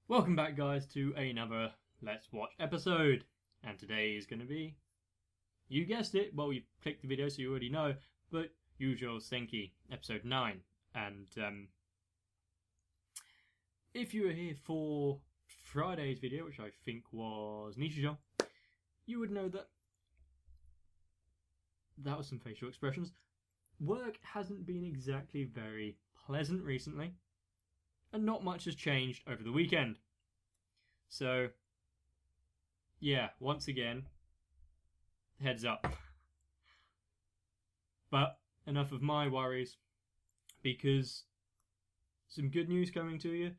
Welcome back, guys, to another Let's Watch episode. And today is going to be, you guessed it, well, you've clicked the video so you already know, but Youjo Senki, episode 9. And if you were here for Friday's video, which I think was Nishijo, you would know that that was some facial expressions. Work hasn't been exactly very pleasant recently, and not much has changed over the weekend. So, yeah, once again, heads up. But enough of my worries, because some good news coming to you.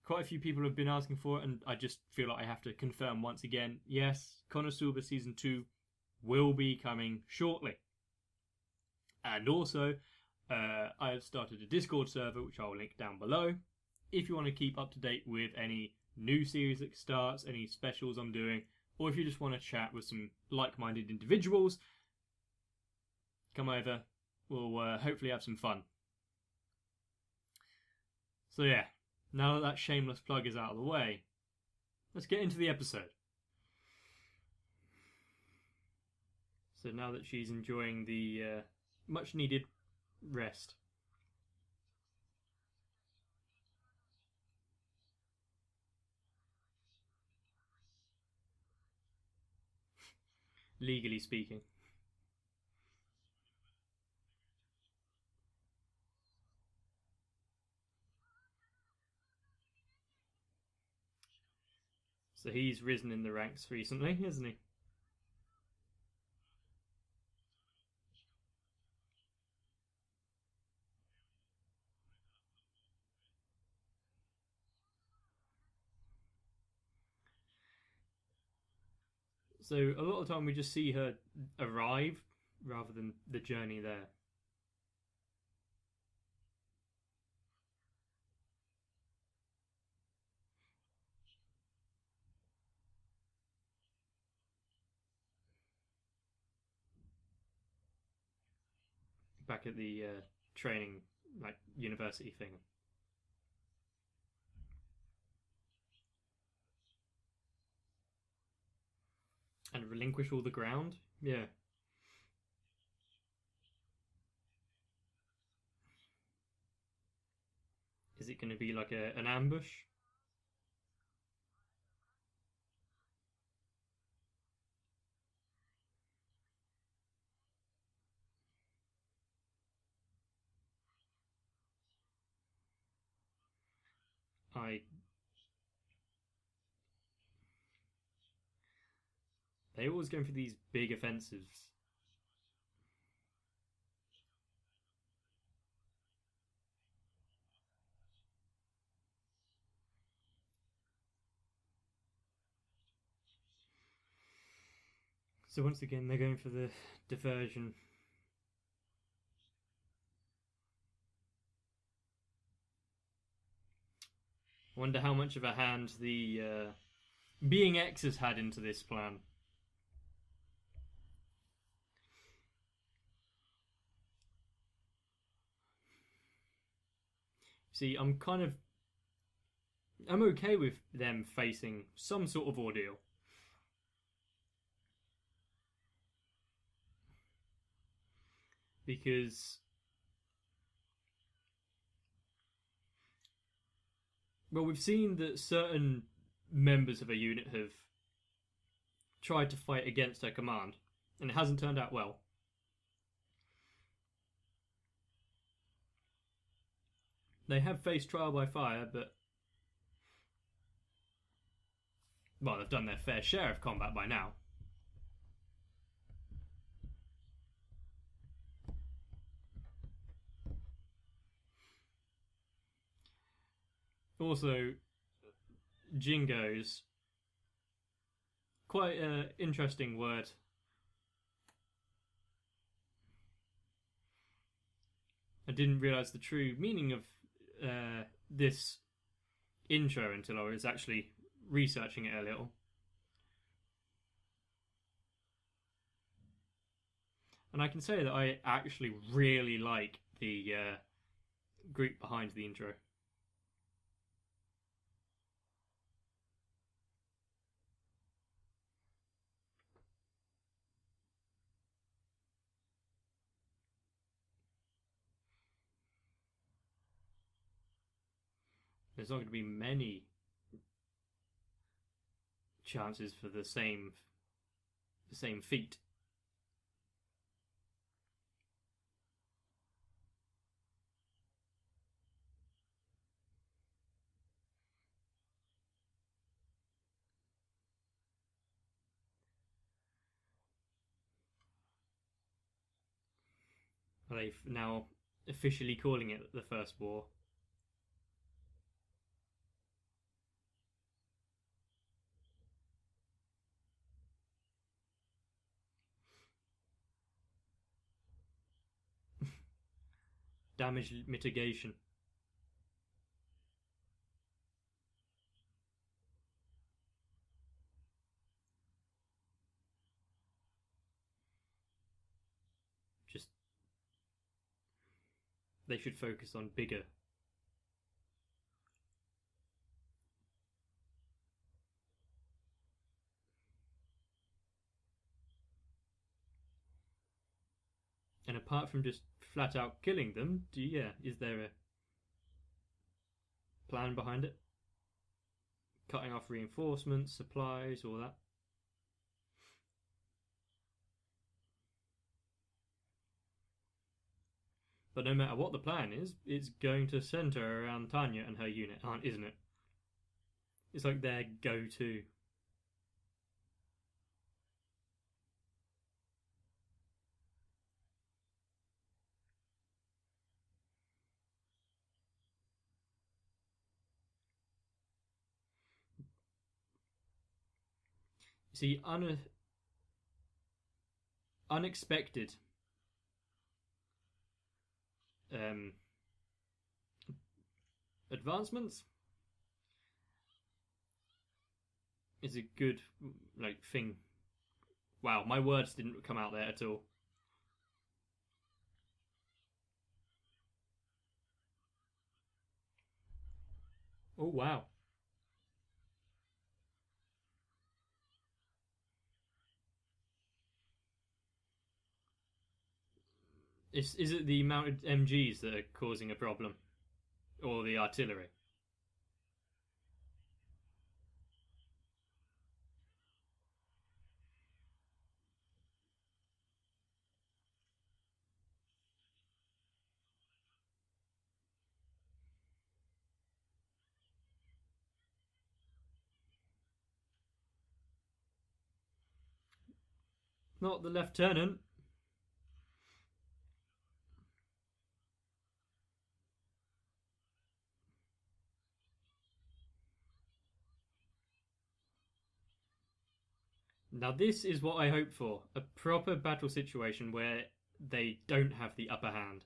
Quite a few people have been asking for it, and I just feel like I have to confirm once again, yes, Konosuba Season 2 will be coming shortly. And also, I have started a Discord server, which I'll link down below. If you want to keep up to date with any new series that starts, any specials I'm doing, or if you just want to chat with some like-minded individuals, come over. We'll hopefully have some fun. So yeah, now that shameless plug is out of the way, let's get into the episode. So now that she's enjoying the much-needed rest. Legally speaking. So he's risen in the ranks recently, hasn't he? So a lot of the time we just see her arrive rather than the journey there. Back at the training, like, university thing. And relinquish all the ground? Yeah. Is it going to be like an ambush? They always go for these big offensives. So once again, they're going for the diversion. Wonder how much of a hand the Being X has had into this plan. See, I'm okay with them facing some sort of ordeal. Because, well, we've seen that certain members of a unit have tried to fight against her command, and it hasn't turned out well. They have faced trial by fire, but, well, they've done their fair share of combat by now. Also, Jingo's quite an interesting word. I didn't realise the true meaning of this intro until I was actually researching it a little. And I can say that I actually really like the group behind the intro. there's not going to be many chances for the same feat. Are they now officially calling it the First War? Damage mitigation. Just they should focus on bigger. And apart from just flat out killing them, is there a plan behind it? Cutting off reinforcements, supplies, all that? But no matter what the plan is, it's going to centre around Tanya and her unit, isn't it? It's like their go-to. See, unexpected advancements is a good thing. Wow, my words didn't come out there at all. Oh wow. Is it the mounted MGs that are causing a problem? Or the artillery? Not the lieutenant. Now this is what I hope for. A proper battle situation where they don't have the upper hand.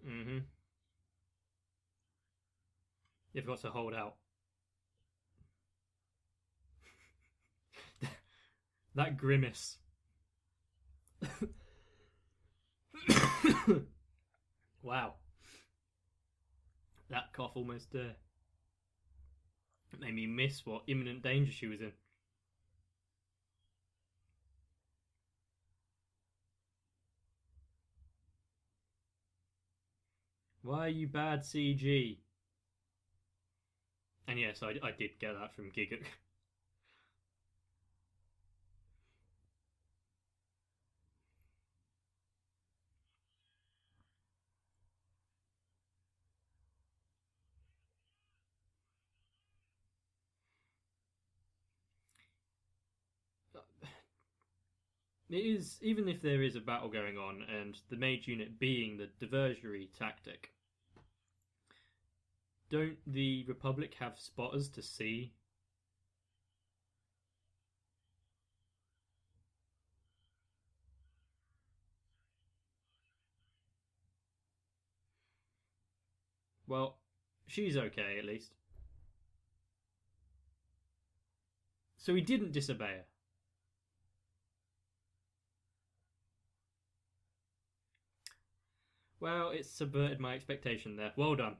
Mm-hmm. You've got to hold out. That grimace. Wow. That cough almost made me miss what imminent danger she was in. Why are you bad CG? And yes, I did get that from Giga. It is, even if there is a battle going on and the mage unit being the diversionary tactic, don't the Republic have spotters to see? Well, she's okay at least. So he didn't disobey her. Well, it subverted my expectation there. Well done.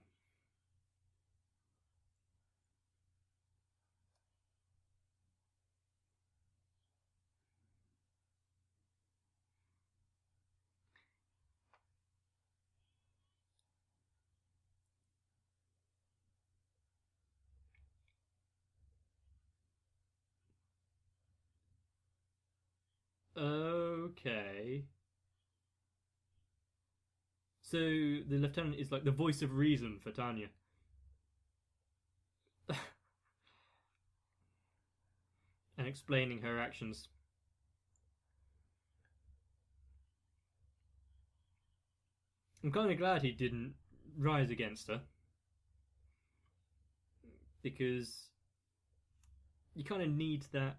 Okay. So the lieutenant is like the voice of reason for Tanya. And explaining her actions. I'm kind of glad he didn't rise against her. Because you kind of need that.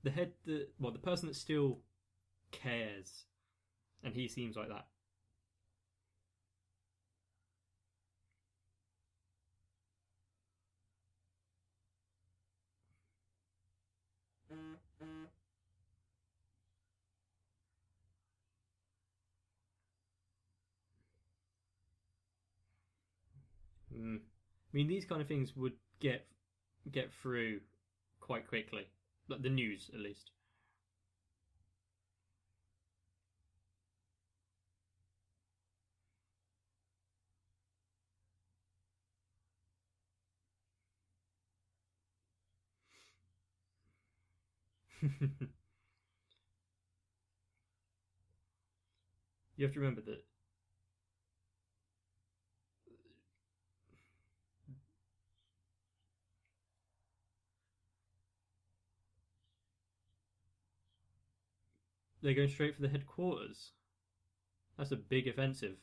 The person that still cares. And he seems like that. I mean, these kind of things would get through quite quickly. Like the news, at least. You have to remember that they're going straight for the headquarters. That's a big offensive.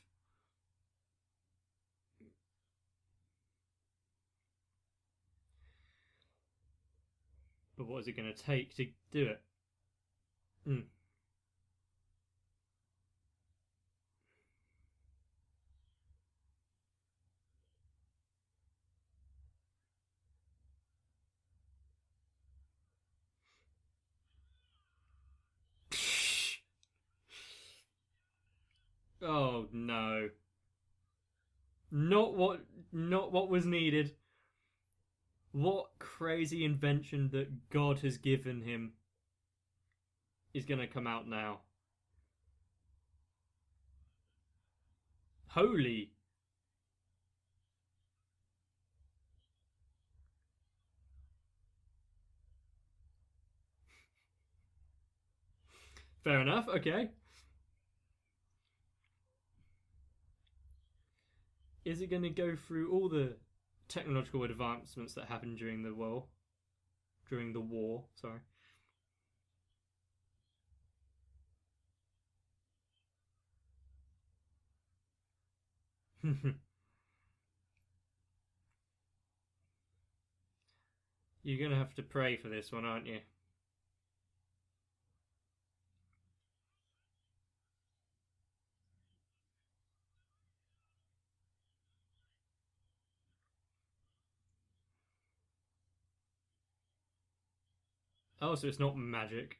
But what is it going to take to do it? Oh no. Not what was needed. What crazy invention that God has given him is going to come out now. Holy. Fair enough, okay. Is it going to go through all the technological advancements that happened during the war? Sorry. You're going to have to pray for this one, aren't you? Oh, so it's not magic.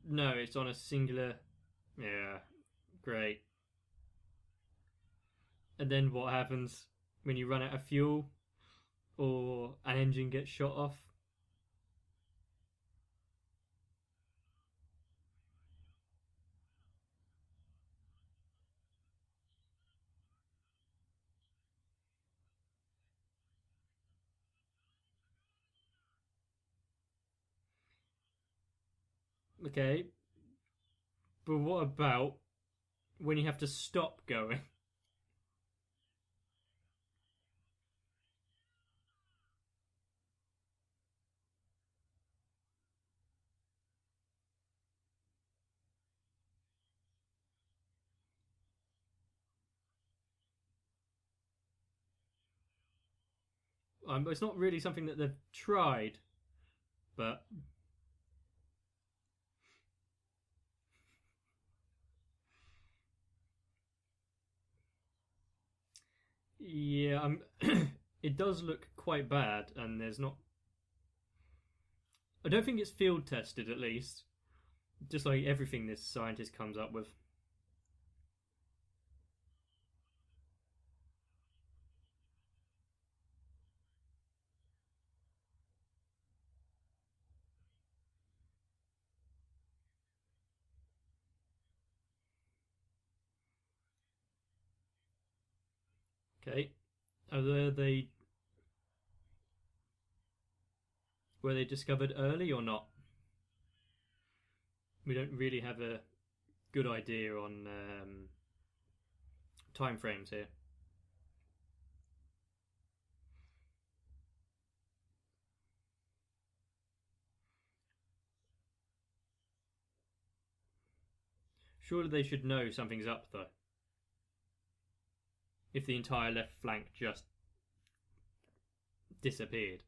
No, it's on a singular. Yeah, great. And then what happens when you run out of fuel or an engine gets shot off? Okay, but what about when you have to stop going? It's not really something that they've tried, but yeah, it does look quite bad, and there's not. I don't think it's field tested, at least. Just like everything this scientist comes up with. Okay. Were they discovered early or not? We don't really have a good idea on time frames here. Surely they should know something's up, though. If the entire left flank just disappeared.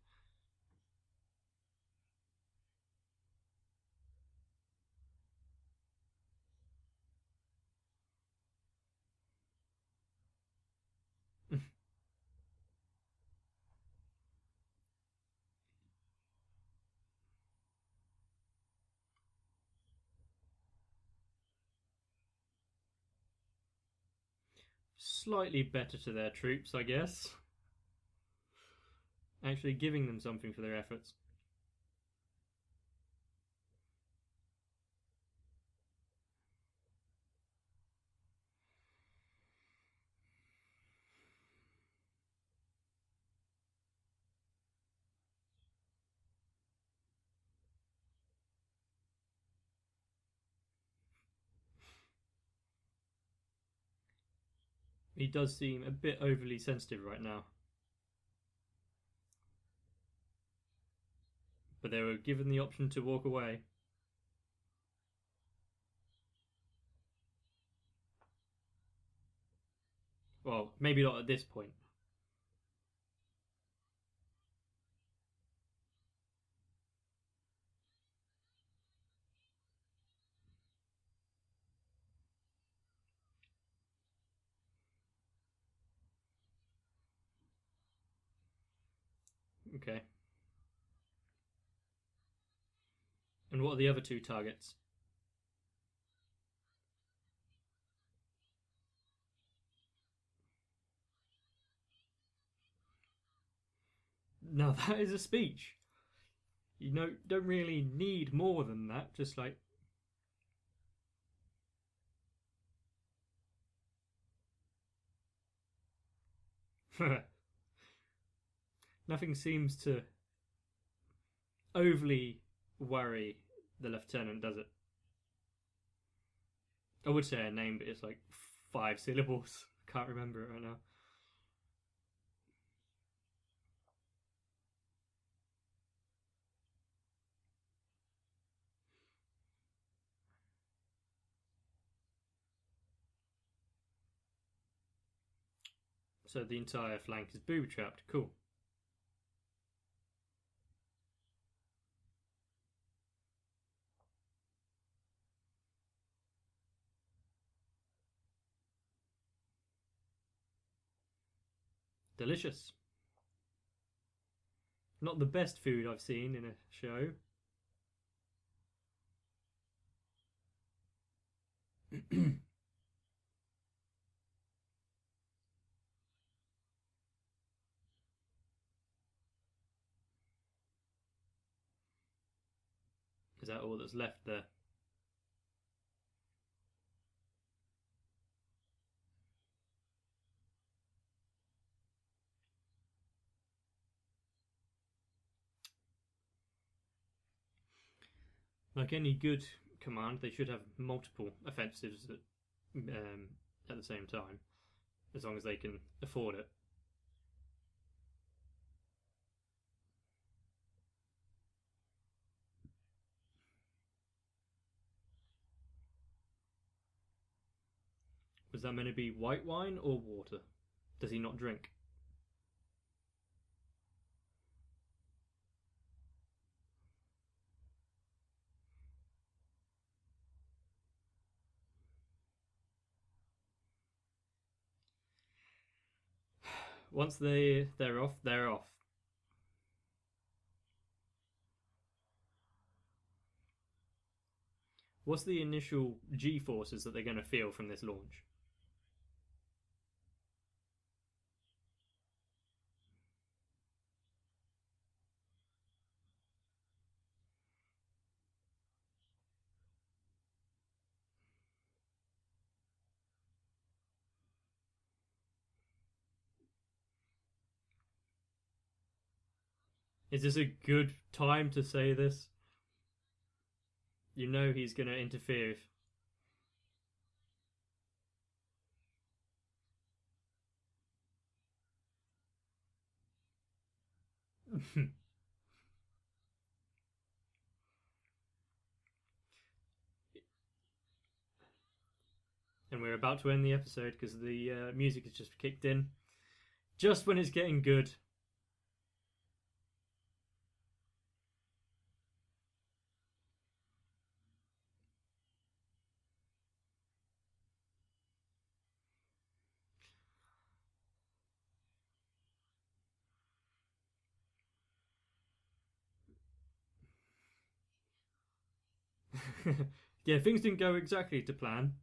Slightly better to their troops, I guess. Actually giving them something for their efforts. He does seem a bit overly sensitive right now. But they were given the option to walk away. Well, maybe not at this point. Okay. And what are the other two targets? Now that is a speech. You don't really need more than that. Just like nothing seems to overly worry the lieutenant, does it? I would say a name, but it's like 5 syllables. Can't remember it right now. So the entire flank is booby trapped. Cool. Delicious. Not the best food I've seen in a show. Is that all that's left there? Like any good command, they should have multiple offensives at the same time, as long as they can afford it. Was that meant to be white wine or water? Does he not drink? Once they're off, they're off. What's the initial G forces that they're going to feel from this launch? Is this a good time to say this? You know he's going to interfere. And we're about to end the episode because the music has just kicked in. Just when it's getting good. Yeah, things didn't go exactly to plan.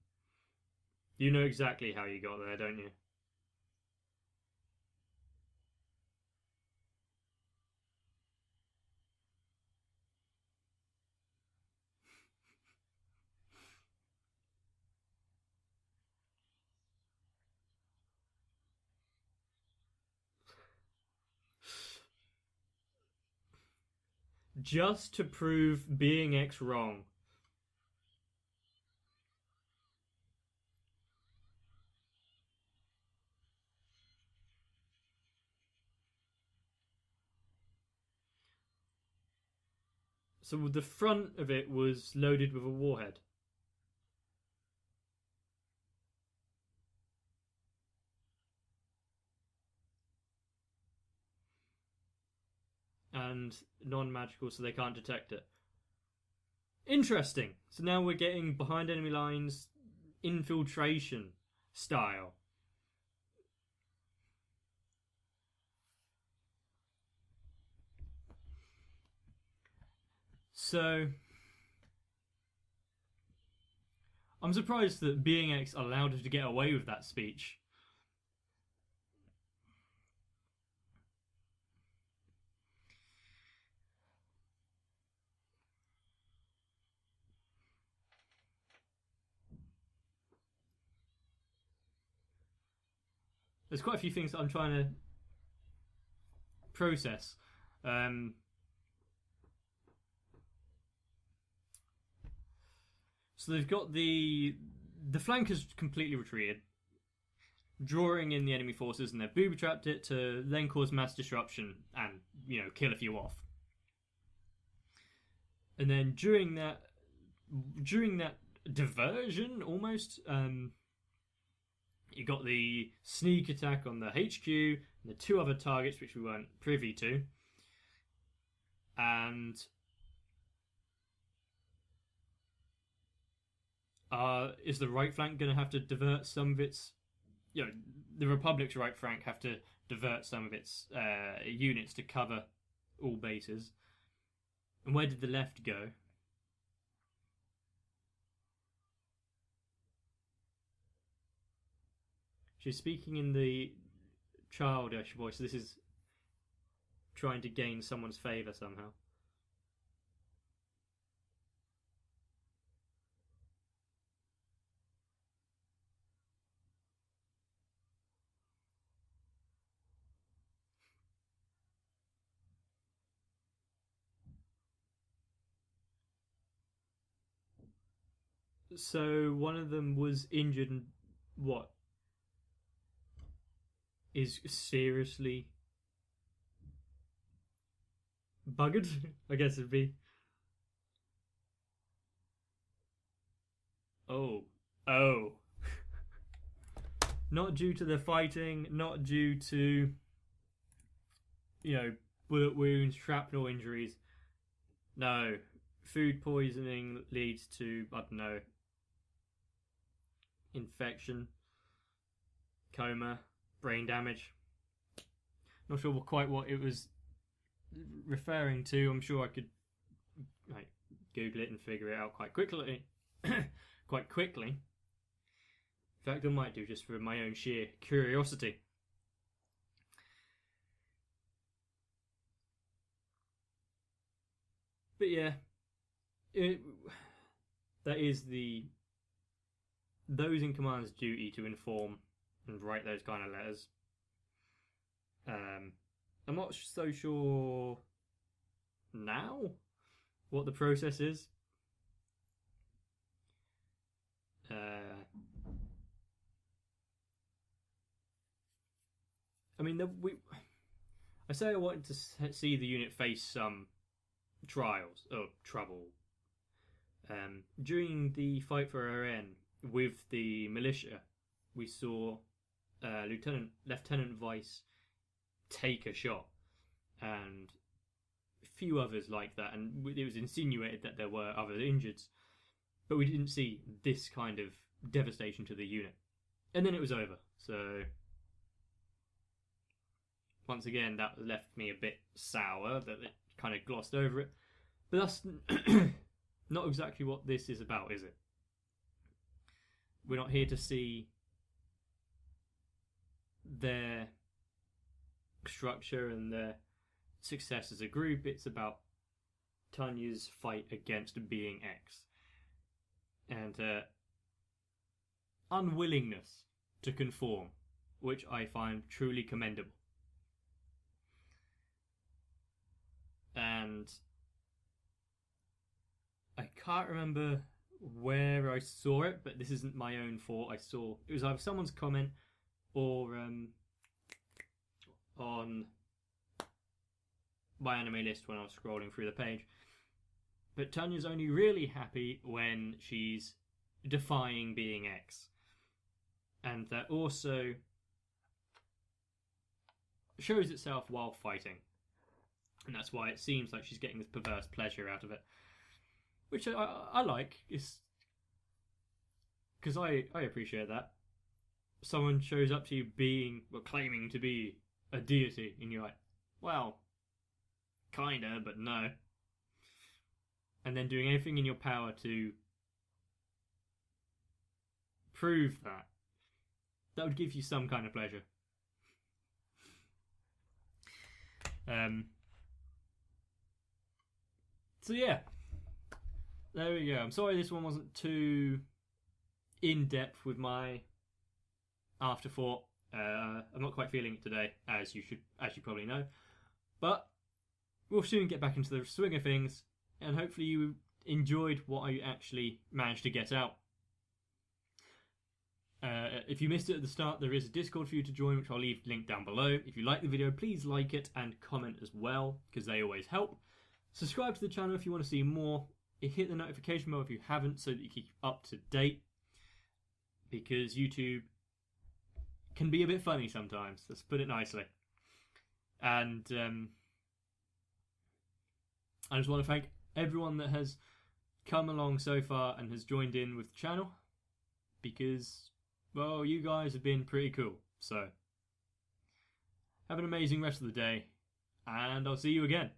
You know exactly how you got there, don't you? Just to prove being X wrong. So the front of it was loaded with a warhead. And non-magical, so they can't detect it. Interesting. So now we're getting behind enemy lines, infiltration style. So I'm surprised that Being X allowed her to get away with that speech. There's quite a few things that I'm trying to process. So they've got the flank has completely retreated, drawing in the enemy forces, and they've booby trapped it to then cause mass disruption and kill a few off. And then during that diversion, almost, you got the sneak attack on the HQ and the two other targets which we weren't privy to, and is the right flank going to have to divert some of its? The Republic's right flank have to divert some of its units to cover all bases. And where did the left go? She's speaking in the childish voice. This is trying to gain someone's favour somehow. So one of them was injured and what? Is seriously buggered? I guess it'd be. Oh. Oh. Not due to the fighting, not due to, bullet wounds, shrapnel injuries. No. Food poisoning leads to, I don't know, infection, coma, brain damage. Not sure quite what it was referring to. I'm sure I could Google it and figure it out quite quickly. Quite quickly. In fact, I might do just for my own sheer curiosity. But yeah, that is those in command's duty to inform and write those kind of letters. I'm not so sure now what the process is. I mean, I say I wanted to see the unit face some trials or trouble. During the fight for RN with the militia, we saw Lieutenant Vice take a shot, and a few others like that, and it was insinuated that there were other injured, but we didn't see this kind of devastation to the unit. And then it was over, so once again that left me a bit sour that it kind of glossed over it. But that's not exactly what this is about, is it? We're not here to see their structure and their success as a group. It's about Tanya's fight against being X and unwillingness to conform, which I find truly commendable. And I can't remember where I saw it, but this isn't my own fault. It was either someone's comment or on my anime list when I was scrolling through the page. But Tanya's only really happy when she's defying being X. And that also shows itself while fighting. And that's why it seems like she's getting this perverse pleasure out of it. Which I like, because I appreciate that. Someone shows up to you claiming to be a deity, and you're like, well, kinda, but no. And then doing everything in your power to prove that would give you some kind of pleasure. So yeah, there we go. I'm sorry this one wasn't too in-depth with my afterthought. I'm not quite feeling it today, as you probably know. But we'll soon get back into the swing of things, and hopefully you enjoyed what I actually managed to get out. If you missed it at the start, there is a Discord for you to join, which I'll leave linked down below. If you like the video, please like it and comment as well, because they always help. Subscribe to the channel if you want to see more. Hit the notification bell if you haven't, so that you keep up to date, because YouTube can be a bit funny sometimes, let's put it nicely. And I just want to thank everyone that has come along so far and has joined in with the channel, because, well, you guys have been pretty cool. So have an amazing rest of the day, and I'll see you again.